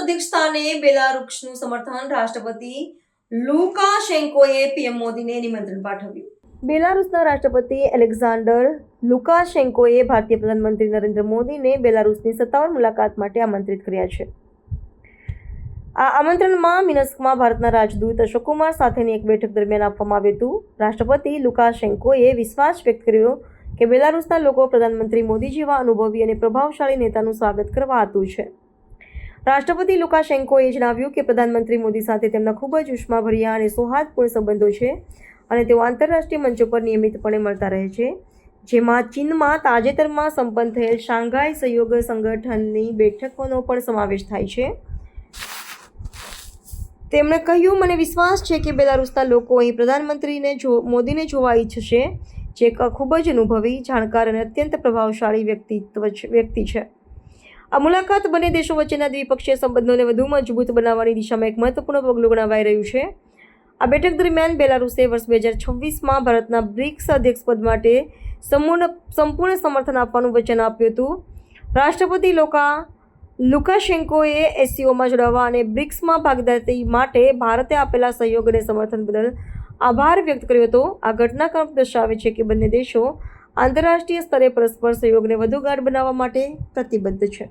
અધ્યક્ષસ્થાને બેલારુસનું સમર્થન રાષ્ટ્રપતિ લુકાશેન્કોએ પીએમ મોદીને નિમંત્રણ પાઠવ્યું. બેલારુસના રાષ્ટ્રપતિ એલેક્ઝાન્ડર લુકાશેન્કોએ ભારતીય પ્રધાનમંત્રી નરેન્દ્ર મોદીને બેલારુસની સત્તાવાર મુલાકાત માટે આમંત્રિત કર્યા છે. આ આમંત્રણમાં મિન્સ્કમાં ભારતના રાજદૂત અશોક કુમાર સાથેની એક બેઠક દરમિયાન આપવામાં આવ્યું હતું. રાષ્ટ્રપતિ લુકાશેન્કોએ વિશ્વાસ વ્યક્ત કર્યો કે બેલારુસના લોકો પ્રધાનમંત્રી મોદી જેવા અનુભવી અને પ્રભાવશાળી નેતાનું સ્વાગત કરવા આતુર છે. રાષ્ટ્રપતિ લુકાશેન્કોએ જણાવ્યું કે પ્રધાનમંત્રી મોદી સાથે તેમના ખૂબ જ ઉષ્માભર્યા અને સૌહાર્દપૂર્ણ સંબંધો છે અને તેઓ આંતરરાષ્ટ્રીય મંચો પર નિયમિતપણે મળતા રહે છે, જેમાં ચીનમાં તાજેતરમાં સંપન્ન થયેલ શાંઘાઈ સહયોગ સંગઠનની બેઠકોનો પણ સમાવેશ થાય છે. તેમણે કહ્યું, મને વિશ્વાસ છે કે બેલારુસના લોકો અહીં પ્રધાનમંત્રીને મોદીને જોવા ઈચ્છશે, જે એક ખૂબ જ અનુભવી, જાણકાર અને અત્યંત પ્રભાવશાળી વ્યક્તિ છે. આ મુલાકાત બંને દેશો વચ્ચેના દ્વિપક્ષીય સંબંધોને વધુ મજબૂત બનાવવાની દિશામાં એક મહત્વપૂર્ણ પગલું ગણાવાઈ રહ્યું છે. આ બેઠક દરમિયાન બેલારુસે વર્ષ 2026માં ભારતના બ્રિક્સ અધ્યક્ષપદ માટે સંપૂર્ણ સમર્થન આપવાનું વચન આપ્યું હતું. રાષ્ટ્રપતિ લુકાશેન્કોએ એસસીઓમાં જોડાવા અને બ્રિક્સમાં ભાગીદારી માટે ભારતે આપેલા સહયોગ અને સમર્થન બદલ આભાર વ્યક્ત કર્યો હતો. આ ઘટનાક્રમ દર્શાવે છે કે બંને દેશો આંતરરાષ્ટ્રીય સ્તરે પરસ્પર સહયોગને વધુ ગાઢ બનાવવા માટે પ્રતિબદ્ધ છે.